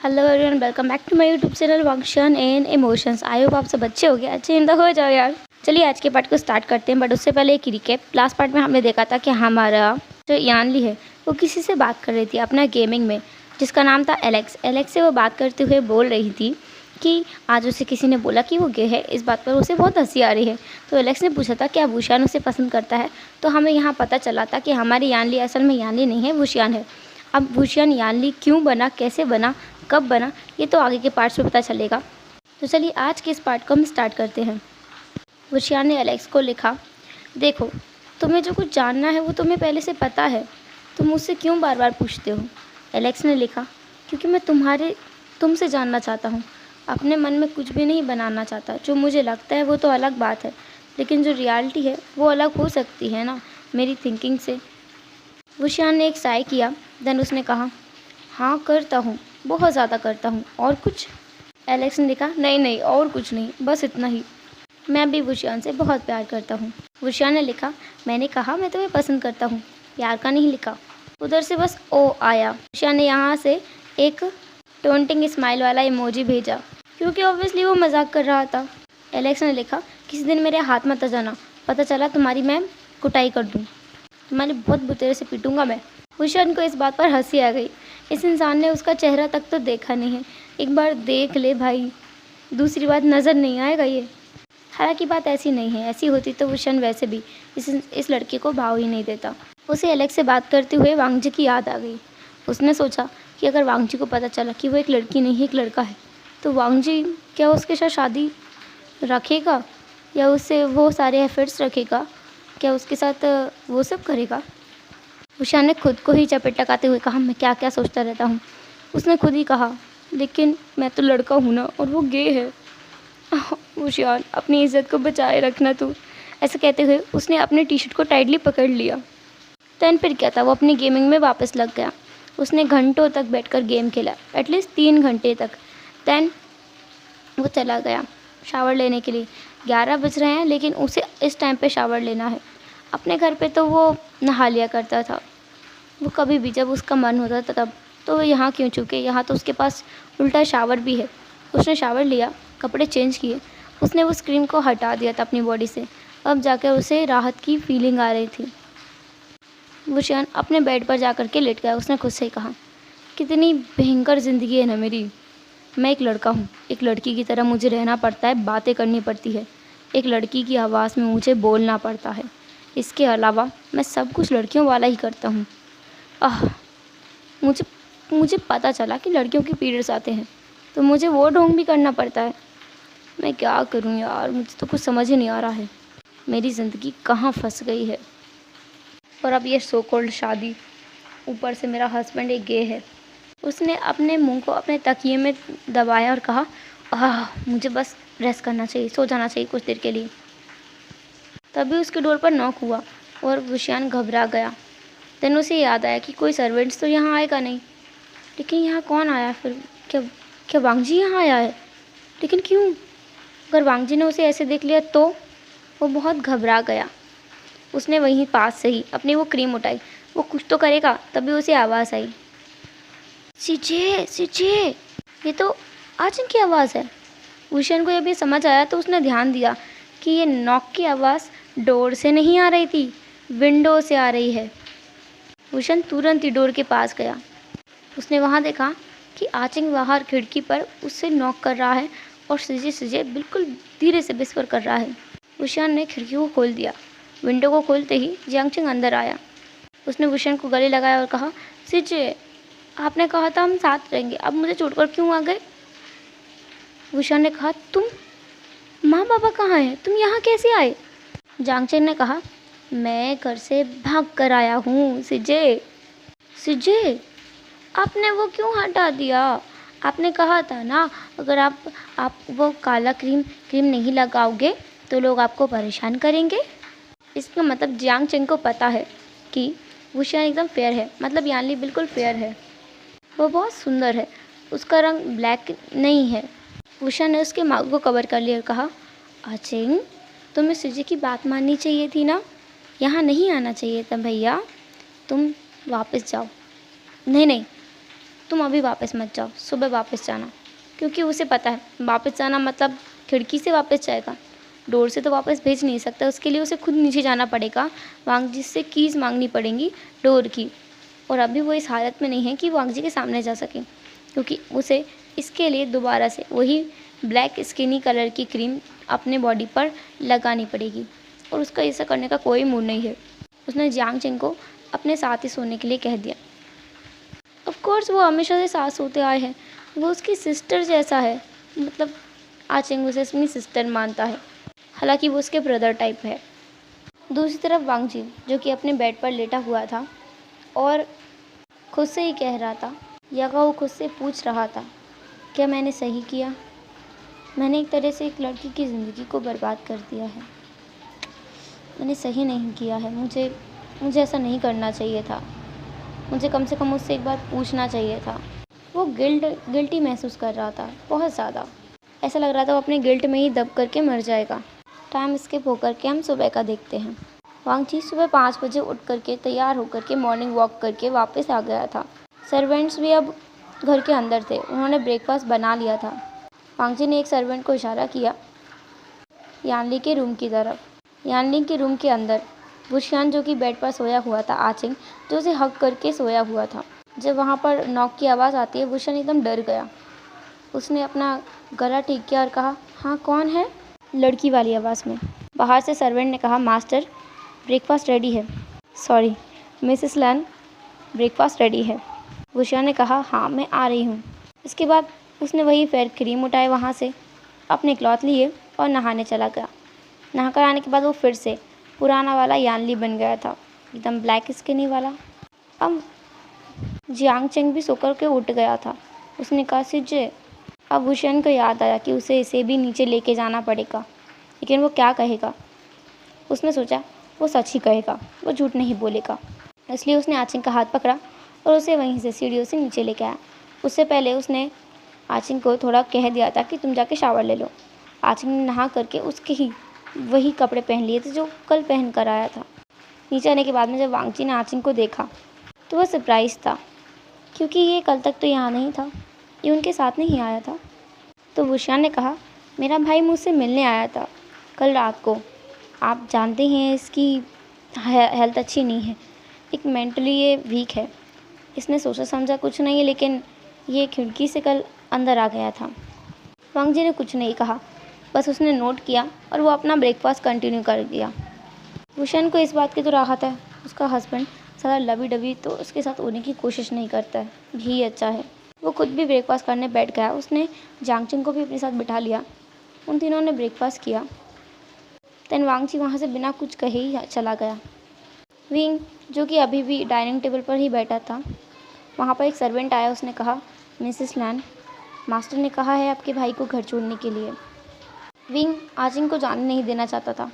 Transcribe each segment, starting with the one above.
Hello everyone, welcome back to my YouTube channel function and emotions. I hope आप सब अच्छे हो गए, अच्छे इंदा हो जाओ यार। चलिए आज के पार्ट को स्टार्ट करते हैं, बट उससे पहले एक रिकैप। लास्ट पार्ट में हमने देखा था कि हमारा जो यानली है वो किसी से बात कर रही थी अपना गेमिंग में, जिसका नाम था एलेक्स। एलेक्स से वो बात करते हुए बोल रही थी कि आज उसे किसी ने बोला कि वो गे है। इस बात पर उसे बहुत हंसी आ रही है। तो एलेक्स ने पूछा था क्या वुशियान उसे पसंद करता है। तो हमें यहाँ पता चला था कि हमारी यानली असल में यानली नहीं है, वुशियान है। अब वुशियान यानली क्यों बना, कैसे बना, कब बना, ये तो आगे के पार्ट्स में पता चलेगा। तो चलिए आज के इस पार्ट को हम स्टार्ट करते हैं। वुशियान ने एलेक्स को लिखा, देखो तुम्हें जो कुछ जानना है वो तुम्हें पहले से पता है, तुम मुझसे क्यों बार बार पूछते हो। एलेक्स ने लिखा, क्योंकि मैं तुमसे जानना चाहता हूँ। अपने मन में कुछ भी नहीं बनाना चाहता। जो मुझे लगता है वो तो अलग बात है, लेकिन जो रियलिटी है वो अलग हो सकती है ना मेरी थिंकिंग से। वुशियान ने एक साय किया। देन उसने कहा, हाँ करता हूँ, बहुत ज़्यादा करता हूँ। और कुछ? एलेक्स ने लिखा, नहीं नहीं और कुछ नहीं, बस इतना ही। मैं भी वुशियान से बहुत प्यार करता हूँ। वुशियान ने लिखा, मैंने कहा मैं तुम्हें पसंद करता हूँ, प्यार का नहीं लिखा। उधर से बस ओ आया। वुशियान ने यहाँ से एक टोंटिंग स्माइल वाला इमोजी भेजा, क्योंकि ऑब्वियसली वो मजाक कर रहा था। एलेक्स ने लिखा, किसी दिन मेरे हाथ मत आ जाना, पता चला तुम्हारी मैं कुटाई कर दूँ, तुम्हारी बहुत बुतेरे से पीटूंगा मैं। वुशियान को इस बात पर हंसी आ गई। इस इंसान ने उसका चेहरा तक तो देखा नहीं है, एक बार देख ले भाई, दूसरी बात नज़र नहीं आएगा ये। हालांकि बात ऐसी नहीं है, ऐसी होती तो वुशियान वैसे भी इस लड़के को भाव ही नहीं देता। उसे एलेक्स से बात करते हुए वांगजी की याद आ गई। उसने सोचा कि अगर वांगजी को पता चला कि वो एक लड़की नहीं एक लड़का है, तो वांगजी क्या उसके साथ शादी रखेगा, या उससे वो सारे एफर्ट्स रखेगा, क्या उसके साथ वो सब करेगा। वुशियान ने खुद को ही चपेट लगाते हुए कहा, मैं क्या क्या सोचता रहता हूँ। उसने खुद ही कहा, लेकिन मैं तो लड़का हूँ ना, और वो गे है। वुशियान अपनी इज्जत को बचाए रखना तू। ऐसे कहते हुए उसने अपने टी शर्ट को टाइटली पकड़ लिया। देन फिर क्या था, वो अपनी गेमिंग में वापस लग गया। उसने घंटों तक बैठकर गेम खेला, एटलीस्ट 3 घंटे तक। देन वो चला गया शावर लेने के लिए। 11 बज रहे हैं, लेकिन उसे इस टाइम पे शावर लेना है। अपने घर पे तो वो नहा लिया करता था, वो कभी भी जब उसका मन होता था तब। तो वो यहाँ क्यों चूके, यहाँ तो उसके पास उल्टा शावर भी है। उसने शावर लिया, कपड़े चेंज किए, उसने वो स्क्रीन को हटा दिया था अपनी बॉडी से। अब जाकर उसे राहत की फीलिंग आ रही थी। वुशियान अपने बेड पर जा कर के लेट गया। उसने खुद से ही कहा, कितनी भयंकर ज़िंदगी है ना मेरी। मैं एक लड़का हूँ, एक लड़की की तरह मुझे रहना पड़ता है, बातें करनी पड़ती है, एक लड़की की आवाज़ में मुझे बोलना पड़ता है। इसके अलावा मैं सब कुछ लड़कियों वाला ही करता हूँ। मुझे मुझे पता चला कि लड़कियों के पीरियड्स आते हैं, तो मुझे वो ढोंग भी करना पड़ता है। मैं क्या करूँ यार, मुझे तो कुछ समझ ही नहीं आ रहा है, मेरी ज़िंदगी कहाँ फंस गई है। और अब ये सो कॉल्ड शादी, ऊपर से मेरा हस्बैंड एक गे है। उसने अपने मुंह को अपने तकिए में दबाया और कहा, मुझे बस रेस्ट करना चाहिए, सो जाना चाहिए कुछ देर के लिए। तभी उसके डोर पर नॉक हुआ और वुशियान घबरा गया। देन उसे याद आया कि कोई सर्वेंट्स तो यहाँ आएगा नहीं। लेकिन यहाँ कौन आया फिर? क्या वांगजी यहाँ आया है? लेकिन क्यों? अगर वांगजी ने उसे ऐसे देख लिया तो? वो बहुत घबरा गया। उसने वहीं पास से ही अपनी वो क्रीम उठाई, वो कुछ तो करेगा। तभी उसे आवाज़ आई, सीजे सीजे, ये तो आचन की आवाज़ है। वुशियान को जब ये समझ आया तो उसने ध्यान दिया कि ये नॉक की आवाज़ डोर से नहीं आ रही थी, विंडो से आ रही है। वुशियान तुरंत ही डोर के पास गया। उसने वहाँ देखा कि आचिंग बाहर खिड़की पर उससे नॉक कर रहा है और सीजे बिल्कुल धीरे से विस्पर कर रहा है। वुशियान ने खिड़की को खोल दिया। विंडो को खोलते ही जियांगचिंग अंदर आया। उसने वुशियान को गले लगाया और कहा, सीजे, आपने कहा था हम साथ रहेंगे, अब मुझे छोड़कर क्यों आ गए? वुशियान ने कहा, तुम, माँ बाबा कहाँ हैं, तुम यहाँ कैसे आए? जियांगचिंग ने कहा, मैं घर से भाग कर आया हूँ सीजे। सीजे, आपने वो क्यों हटा दिया? आपने कहा था ना, अगर आप वो काला क्रीम नहीं लगाओगे तो लोग आपको परेशान करेंगे। इसका मतलब जियांगचिंग को पता है कि वुशियान एकदम फेयर है, मतलब यानली बिल्कुल फेयर है, वो बहुत सुंदर है, उसका रंग ब्लैक नहीं है। वुशियान ने उसके माउथ को कवर कर लिया और कहा, आचिंग, तुम्हें सीजे की बात माननी चाहिए थी ना, यहाँ नहीं आना चाहिए था भैया, तुम वापस जाओ। नहीं, तुम अभी वापस मत जाओ, सुबह वापस जाना। क्योंकि उसे पता है वापस जाना मतलब खिड़की से वापस जाएगा, डोर से तो वापस भेज नहीं सकता। उसके लिए उसे खुद नीचे जाना पड़ेगा, वांग जी से कीज़ मांगनी पड़ेंगी डोर की। और अभी वो इस हालत में नहीं है कि वांग जी के सामने जा सके, क्योंकि उसे इसके लिए दोबारा से वही ब्लैक स्किनी कलर की क्रीम अपने बॉडी पर लगानी पड़ेगी। और उसका ऐसा करने का कोई मूड नहीं है। उसने जियांग चेंग को अपने साथ ही सोने के लिए कह दिया। ऑफ कोर्स वो हमेशा से साथ सोते आए हैं, वो उसकी सिस्टर जैसा है। मतलब आचेंग उसे अपनी सिस्टर मानता है, हालांकि वो उसके ब्रदर टाइप है। दूसरी तरफ वांग जी जो कि अपने बेड पर लेटा हुआ था और खुद से ही कह रहा था, या वो खुद से पूछ रहा था, क्या मैंने सही किया? मैंने एक तरह से एक लड़की की ज़िंदगी को बर्बाद कर दिया है। मैंने सही नहीं किया है, मुझे ऐसा नहीं करना चाहिए था। मुझे कम से कम उससे एक बार पूछना चाहिए था। वो गिल्टी महसूस कर रहा था, बहुत ज़्यादा। ऐसा लग रहा था वो अपने गिल्ट में ही दब करके मर जाएगा। टाइम स्किप होकर के हम सुबह का देखते हैं। वांग जी सुबह 5 बजे उठ करके तैयार होकर के मॉर्निंग वॉक करके वापस आ गया था। सर्वेंट्स भी अब घर के अंदर थे, उन्होंने ब्रेकफास्ट बना लिया था। वांग जी ने एक सर्वेंट को इशारा किया यानली के रूम की तरफ। यानली के रूम के अंदर बुशियान जो कि बेड पर सोया हुआ था, आचिंग जो उसे हक करके सोया हुआ था। जब वहाँ पर नॉक की आवाज़ आती है, बुशियान एकदम डर गया। उसने अपना गला ठीक किया और कहा, हाँ कौन है? लड़की वाली आवाज़ में। बाहर से सर्वेंट ने कहा, मास्टर ब्रेकफास्ट रेडी है। सॉरी मिसेस लैन, ब्रेकफास्ट रेडी है। बुशियान ने कहा, हाँ मैं आ रही हूँ। इसके बाद उसने वही फेयर क्रीम उठाए, वहाँ से अपने क्लॉथ लिए और नहाने चला गया। नहाकर आने के बाद वो फिर से पुराना वाला यानली बन गया था, एकदम ब्लैक स्किनी वाला। अब जियांग चेंग भी सोकर के उठ गया था। उसने कहा, सिजे। अब बुशियान को याद आया कि उसे इसे भी नीचे लेके जाना पड़ेगा, लेकिन वो क्या कहेगा। उसने सोचा वो सच ही कहेगा, वो झूठ नहीं बोलेगा। इसलिए उसने आचिंग का हाथ पकड़ा और उसे वहीं से सीढ़ियों से नीचे लेके आया। उससे पहले उसने आचिंग को थोड़ा कह दिया था कि तुम जाके शावर ले लो। आचिंग ने नहा करके उसके ही वही कपड़े पहन लिए थे जो कल पहन कर आया था। नीचे आने के बाद में जब वांग जी ने आचिंग को देखा तो वह सरप्राइज था, क्योंकि ये कल तक तो यहाँ नहीं था, ये उनके साथ नहीं आया था। तो बुशियान ने कहा, मेरा भाई मुझसे मिलने आया था कल रात को। आप जानते हैं इसकी हेल्थ अच्छी नहीं है, एक मेंटली ये वीक है। इसने सोचा समझा कुछ नहीं है, लेकिन ये खिड़की से कल अंदर आ गया था। वांग जी ने कुछ नहीं कहा, बस उसने नोट किया और वो अपना ब्रेकफास्ट कंटिन्यू कर दिया। बुशियान को इस बात की तो राहत है, उसका हस्बैंड सारा लवी डबी तो उसके साथ होने की कोशिश नहीं करता है, यही अच्छा है। वो खुद भी ब्रेकफास्ट करने बैठ गया। उसने जियांग चेंग को भी अपने साथ बिठा लिया। उन तीनों ने ब्रेकफास्ट किया। देन वांग जी वहाँ से बिना कुछ कहे ही चला गया। विंग जो कि अभी भी डाइनिंग टेबल पर ही बैठा था, वहाँ पर एक सर्वेंट आया। उसने कहा, मिसेस लैन, मास्टर ने कहा है आपके भाई को घर छोड़ने के लिए। विंग आचिंग को जाने नहीं देना चाहता था।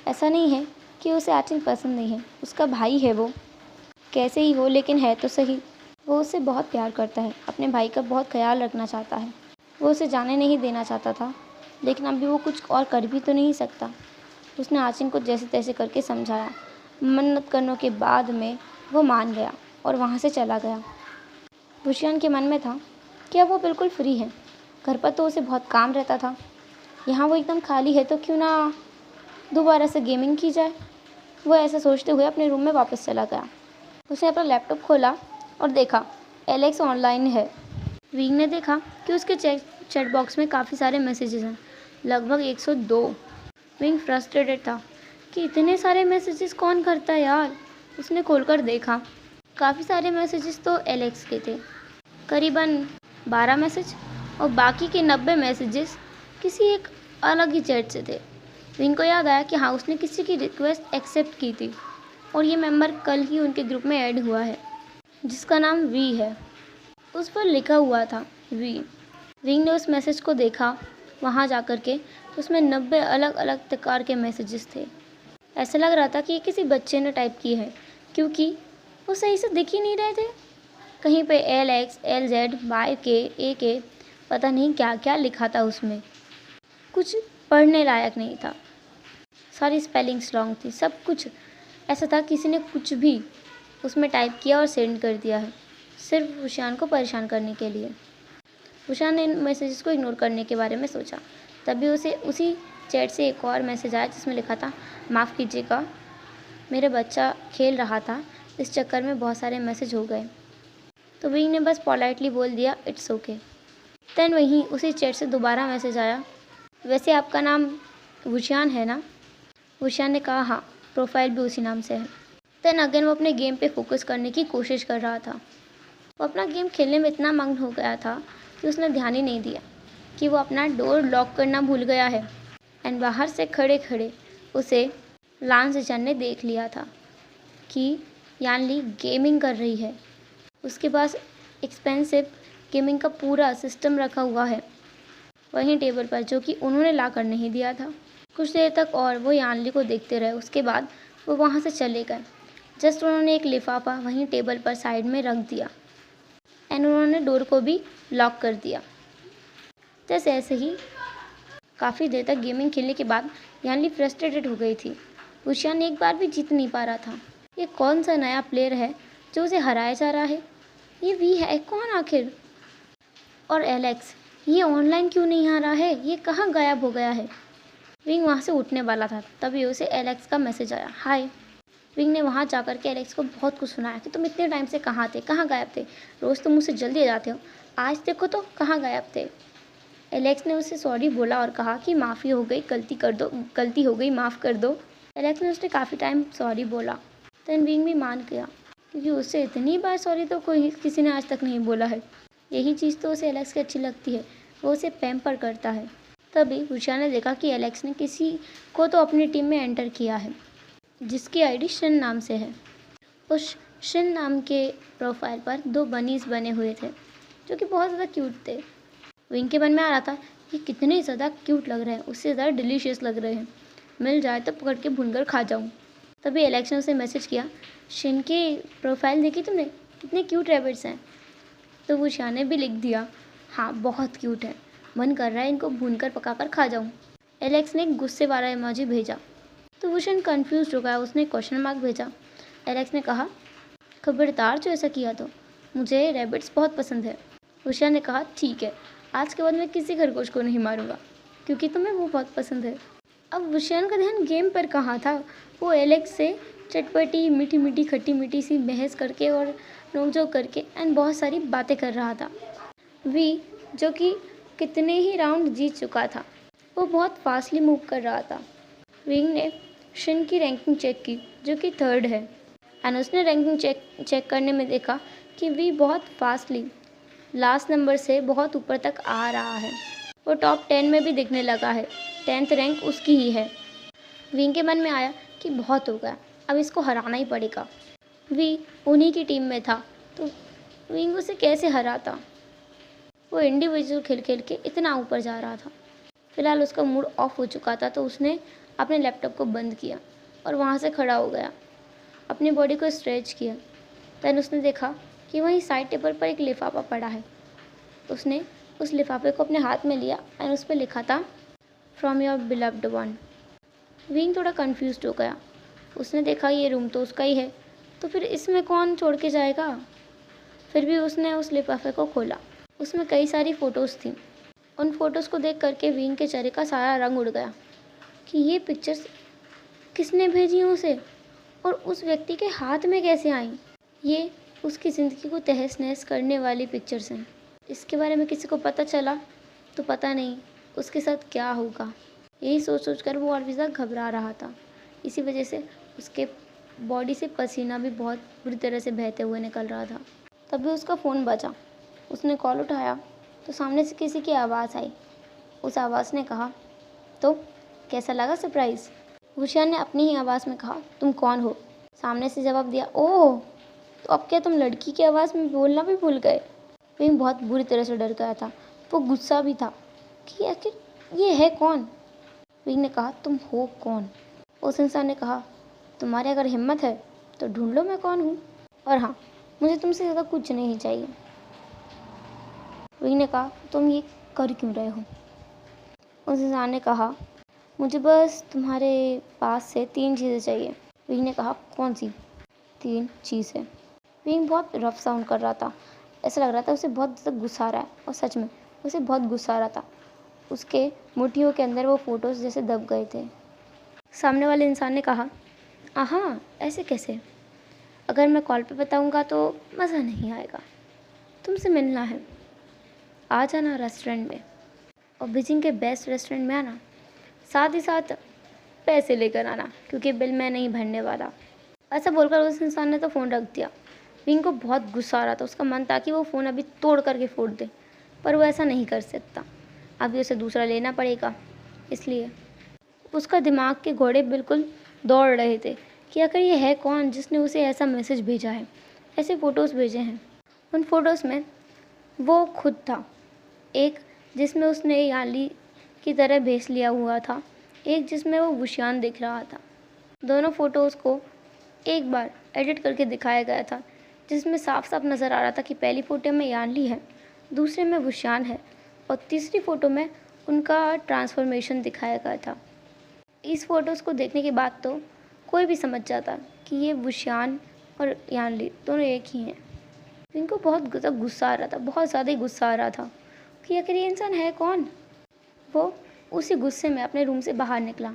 ऐसा नहीं है कि उसे आचिंग पसंद नहीं है, उसका भाई है वो, कैसे ही हो लेकिन है तो सही। वो उससे बहुत प्यार करता है, अपने भाई का बहुत ख्याल रखना चाहता है। वो उसे जाने नहीं देना चाहता था, लेकिन अभी वो कुछ और कर भी तो नहीं सकता। उसने आचिंग को जैसे तैसे करके समझाया। मन्नत करने के बाद में वो मान गया और वहाँ से चला गया। बुशियान के मन में था कि अब वो बिल्कुल फ्री है। घर पर तो उसे बहुत काम रहता था, यहाँ वो एकदम खाली है, तो क्यों ना दोबारा से गेमिंग की जाए। वो ऐसा सोचते हुए अपने रूम में वापस चला गया। उसने अपना लैपटॉप खोला और देखा एलेक्स ऑनलाइन है। विंग ने देखा कि उसके चैट बॉक्स में काफ़ी सारे मैसेजेस हैं, लगभग 102। विंग फ्रस्ट्रेटेड था कि इतने सारे मैसेजेस कौन करता है यार। उसने खोलकर देखा, काफ़ी सारे मैसेजेस तो एलेक्स के थे, करीबन 12 मैसेज, और बाकी के 90 मैसेजेस किसी एक अलग ही चैट से थे। विंग को याद आया कि हाँ, उसने किसी की रिक्वेस्ट एक्सेप्ट की थी और ये मेंबर कल ही उनके ग्रुप में ऐड हुआ है, जिसका नाम वी है। उस पर लिखा हुआ था वी। विंग ने उस मैसेज को देखा। वहाँ जा कर के उसमें 90 अलग अलग प्रकार के मैसेजेस थे। ऐसा लग रहा था कि ये किसी बच्चे ने टाइप की है, क्योंकि वो सही से दिख ही नहीं रहे थे। कहीं पे LX, LZ, YK, AK, पता नहीं क्या क्या लिखा था उसमें, कुछ पढ़ने लायक नहीं था। सारी स्पेलिंग्स रॉन्ग थी, सब कुछ ऐसा था किसी ने कुछ भी उसमें टाइप किया और सेंड कर दिया है। सिर्फ वुशियान को परेशान करने के लिए। वुशियान ने इन मैसेजेस को इग्नोर करने के बारे में सोचा। तभी उसे उसी चैट से एक और मैसेज आया जिसमें लिखा था, माफ़ कीजिएगा, मेरा बच्चा खेल रहा था, इस चक्कर में बहुत सारे मैसेज हो गए। तो विंग ने बस पोलाइटली बोल दिया, इट्स ओके। देन वहीं उसी चैट से दोबारा मैसेज आया, वैसे आपका नाम वुशियान है ना? वुशियान ने कहा, हाँ, प्रोफाइल भी उसी नाम से है। देन अगेन वो अपने गेम पे फोकस करने की कोशिश कर रहा था। वो अपना गेम खेलने में इतना मग्न हो गया था कि उसने ध्यान ही नहीं दिया कि वो अपना डोर लॉक करना भूल गया है। एंड बाहर से खड़े खड़े उसे लान ज़िचेन ने देख लिया था कि यानली गेमिंग कर रही है। उसके पास एक्सपेंसिव गेमिंग का पूरा सिस्टम रखा हुआ है वहीं टेबल पर, जो कि उन्होंने ला कर नहीं दिया था। कुछ देर तक और वो यानली को देखते रहे, उसके बाद वो वहाँ से चले गए। जस्ट उन्होंने एक लिफाफा वहीं टेबल पर साइड में रख दिया एंड उन्होंने डोर को भी लॉक कर दिया। जैसे ऐसे ही काफ़ी देर तक गेमिंग खेलने के बाद यानली फ्रस्ट्रेटेड हो गई थी। वुशियान एक बार भी जीत नहीं पा रहा था। ये कौन सा नया प्लेयर है जो उसे हराया जा रहा है? ये वी है कौन आखिर? और एलेक्स, ये ऑनलाइन क्यों नहीं आ रहा है? ये कहाँ गायब हो गया है? विंग वहाँ से उठने वाला था, तभी उसे एलेक्स का मैसेज आया, हाय। विंग ने वहाँ जाकर के एलेक्स को बहुत कुछ सुनाया कि तुम इतने टाइम से कहाँ थे, कहाँ गायब थे, रोज़ तुम मुझसे जल्दी आ जाते हो, आज देखो तो कहाँ गायब थे। एलेक्स ने उसे सॉरी बोला और कहा कि माफ़ी हो गई, गलती हो गई, माफ़ कर दो। एलेक्स ने उसने काफ़ी टाइम सॉरी बोला। देन विंग भी मान गया क्योंकि उससे इतनी बार सॉरी तो किसी ने आज तक नहीं बोला है। यही चीज़ तो उसे एलेक्स की अच्छी लगती है, वो उसे पैम्पर करता है। तभी वुशियान ने देखा कि एलेक्स ने किसी को तो अपनी टीम में एंटर किया है जिसकी आईडी शिन नाम से है। उस शिन नाम के प्रोफाइल पर 2 बनीज बने हुए थे जो कि बहुत ज़्यादा क्यूट थे। विंग के मन में आ रहा था कि कितने ज़्यादा क्यूट लग रहे हैं, उससे ज़्यादा डिलीशियस लग रहे हैं, मिल जाए तो पकड़ के भूनकर खा जाऊँ। तभी एलेक्स ने उसे मैसेज किया, शिन के प्रोफाइल देखी तुमने, कितने क्यूट रैबिट्स हैं? तो वुशियान ने भी लिख दिया, हाँ बहुत क्यूट है, मन कर रहा है इनको भूनकर पकाकर खा जाऊँ। एलेक्स ने एक गुस्से वाला इमोजी भेजा तो वुशियान कंफ्यूज हो गया, उसने क्वेश्चन मार्क भेजा। एलेक्स ने कहा, खबरदार जो ऐसा किया तो, मुझे रैबिट्स बहुत पसंद है। वुशियान ने कहा, ठीक है, आज के बाद मैं किसी खरगोश को नहीं मारूंगा क्योंकि तुम्हें वो बहुत पसंद है। अब वुशियान का ध्यान गेम पर कहाँ था? वो एलेक्स से चटपटी मीठी मीठी खट्टी मीठी सी बहस करके और नोकझोंक करके एंड बहुत सारी बातें कर रहा था। वी, जो कि कितने ही राउंड जीत चुका था, वो बहुत फास्टली मूव कर रहा था। विंग ने शिन की रैंकिंग चेक की जो कि 3rd है एंड उसने रैंकिंग चेक करने में देखा कि वी बहुत फास्टली लास्ट नंबर से बहुत ऊपर तक आ रहा है। वो टॉप 10 में भी दिखने लगा है, 10th रैंक उसकी ही है। विंग के मन में आया कि बहुत हो गया, अब इसको हराना ही पड़ेगा। वी उन्हीं की टीम में था तो विंग उसे कैसे हराता? वो इंडिविजुअल खेल खेल के इतना ऊपर जा रहा था। फिलहाल उसका मूड ऑफ हो चुका था तो उसने अपने लैपटॉप को बंद किया और वहाँ से खड़ा हो गया, अपनी बॉडी को स्ट्रेच किया। देन उसने देखा कि वहीं साइड टेबल पर एक लिफाफा पड़ा है। उसने उस लिफाफे को अपने हाथ में लिया एंड उस पर लिखा था, from your beloved one. Wing थोड़ा कंफ्यूज्ड हो गया, उसने देखा ये रूम तो उसका ही है, तो फिर इसमें कौन छोड़ के जाएगा? फिर भी उसने उस लिफाफे को खोला, उसमें कई सारी फ़ोटोज़ थी। उन फ़ोटोज़ को देख करके विंग के चेहरे का सारा रंग उड़ गया कि ये पिक्चर्स किसने भेजी हैं उसे और उस व्यक्ति के हाथ में कैसे आई? ये उसकी ज़िंदगी को तहस नहस करने वाली पिक्चर्स हैं। इसके बारे में किसी को पता चला तो पता नहीं उसके साथ क्या होगा। यही सोच कर वो और भी ज़्यादा घबरा रहा था। इसी वजह से उसके बॉडी से पसीना भी बहुत बुरी तरह से बहते हुए निकल रहा था। तभी उसका फ़ोन बजा, उसने कॉल उठाया तो सामने से किसी की आवाज़ आई। उस आवाज़ ने कहा, तो कैसा लगा सरप्राइज़? वुशियान ने अपनी ही आवाज़ में कहा, तुम कौन हो? सामने से जवाब दिया, ओह, तो अब क्या तुम लड़की की आवाज़ में बोलना भी भूल गए? विंग बहुत बुरी तरह से डर गया था, वो गुस्सा भी था कि आखिर ये है कौन? विंग ने कहा, तुम हो कौन? उस इंसान ने कहा, तुम्हारे अगर हिम्मत है तो ढूंढ लो मैं कौन हूँ, और हाँ, मुझे तुमसे ज़्यादा कुछ नहीं चाहिए। विंग ने कहा, तुम ये कर क्यों रहे हो? उस इंसान ने कहा, मुझे बस तुम्हारे पास से 3 चीज़ें चाहिए। विंग ने कहा, कौन सी 3 चीज़ें? विंग बहुत रफ साउंड कर रहा था ऐसा लग रहा था उसे बहुत ज़्यादा गुस्सा आ रहा है, और सच में उसे बहुत गुस्सा आ रहा था। उसके मुट्ठियों के अंदर वो फ़ोटोज़ जैसे दब गए थे। सामने वाले इंसान ने कहा, हाँ, ऐसे कैसे? अगर मैं कॉल पे बताऊँगा तो मज़ा नहीं आएगा। तुमसे मिलना है, आ जाना रेस्टोरेंट में, और बीजिंग के बेस्ट रेस्टोरेंट में आना। साथ ही साथ पैसे लेकर आना, क्योंकि बिल मैं नहीं भरने वाला। ऐसा बोलकर उस इंसान ने तो फ़ोन रख दिया। विंग को बहुत गुस्सा आ रहा था। उसका मन था कि वो फ़ोन अभी तोड़ करके फोड़ दे, पर वो ऐसा नहीं कर सकता। अभी उसे दूसरा लेना पड़ेगा। इसलिए उसका दिमाग के घोड़े बिल्कुल दौड़ रहे थे कि आखिर ये है कौन जिसने उसे ऐसा मैसेज भेजा है, ऐसे फ़ोटोज़ भेजे हैं। उन फ़ोटोज़ में वो खुद था, एक जिसमें उसने याली की तरह भेस लिया हुआ था, एक जिसमें वो वुशियान दिख रहा था। दोनों फ़ोटोज़ को एक बार एडिट करके दिखाया गया था, जिसमें साफ साफ नज़र आ रहा था कि पहली फ़ोटो में यानली है, दूसरे में वुशियान है, और तीसरी फ़ोटो में उनका ट्रांसफॉर्मेशन दिखाया गया था। इस फ़ोटोज़ को देखने के बाद तो कोई भी समझ जाता कि ये वुशियान और यानली दोनों एक ही हैं। इनको बहुत गुस्सा आ रहा था, बहुत ज़्यादा ही गुस्सा आ रहा था कि आखिर ये इंसान है कौन। वो उसी गुस्से में अपने रूम से बाहर निकला,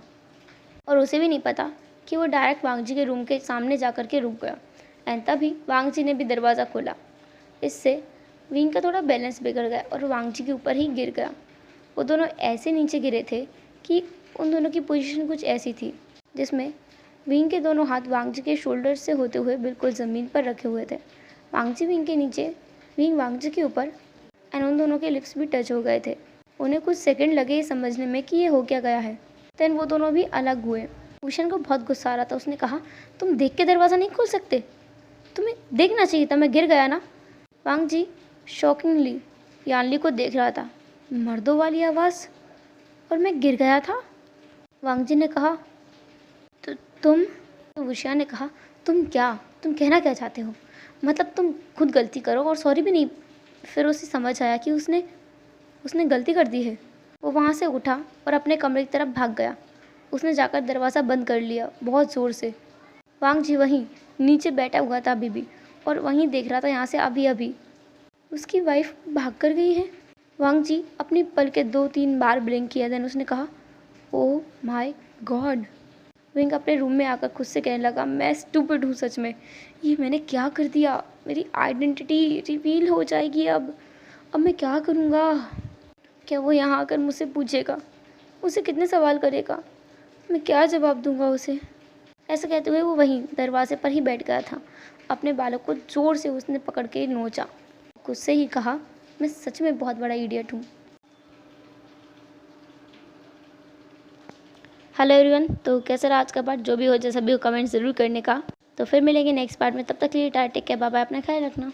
और उसे भी नहीं पता कि वो डायरेक्ट वांग जी के रूम के सामने जा कर के रुक गया। एंड तभी वांग जी ने भी दरवाज़ा खोला। इससे विंग का थोड़ा बैलेंस बिगड़ गया और वांग जी के ऊपर ही गिर गया। वो दोनों ऐसे नीचे गिरे थे कि उन दोनों की पोजीशन कुछ ऐसी थी, जिसमें विंग के दोनों हाथ वांग जी के शोल्डर से होते हुए बिल्कुल ज़मीन पर रखे हुए थे। वांग जी विंग के नीचे, विंग वांग जी के ऊपर, एंड उन दोनों के लिप्स भी टच हो गए थे। उन्हें कुछ सेकंड लगे ये समझने में कि ये हो क्या गया है। देन वो दोनों भी अलग हुए। भूषण को बहुत गुस्सा आ रहा था। उसने कहा, तुम देख के दरवाज़ा नहीं खोल सकते? तुम्हें देखना चाहिए था, मैं गिर गया ना। वांग जी शॉकिंगली यानली को देख रहा था। मर्दों वाली आवाज़, और मैं गिर गया था? वांग जी ने कहा, तो तुम? तो वुशिया ने कहा, तुम कहना क्या चाहते हो? मतलब तुम खुद गलती करो और सॉरी भी नहीं। फिर उसे समझ आया कि उसने गलती कर दी है। वो वहाँ से उठा और अपने कमरे की तरफ भाग गया। उसने जाकर दरवाज़ा बंद कर लिया बहुत ज़ोर से। वांग जी वहीं नीचे बैठा हुआ था अभी भी, और वहीं देख रहा था यहाँ से अभी अभी उसकी वाइफ भाग कर गई है। वांग जी अपनी पल के 2-3 बार ब्लिंक किया। देन उसने कहा, ओह माय गॉड। विंग अपने रूम में आकर खुद से कहने लगा, मैं स्टूपिड हूँ सच में। ये मैंने क्या कर दिया? मेरी आइडेंटिटी रिवील हो जाएगी अब मैं क्या करूँगा? क्या वो यहाँ आकर मुझसे पूछेगा? मुझसे कितने सवाल करेगा? मैं क्या जवाब दूंगा उसे? ऐसा कहते हुए वो वहीं दरवाजे पर ही बैठ गया था। अपने बालों को ज़ोर से उसने पकड़ के नोचा। खुद से ही कहा, मैं सच में बहुत बड़ा इडियट हूँ। हेलो एवरीवन, तो कैसा रहा आज का पार्ट? जो भी हो जैसा भी हो कमेंट ज़रूर करने का। तो फिर मिलेंगे नेक्स्ट पार्ट में। तब तक के लिए tata, take care, bye bye, अपना ख्याल रखना।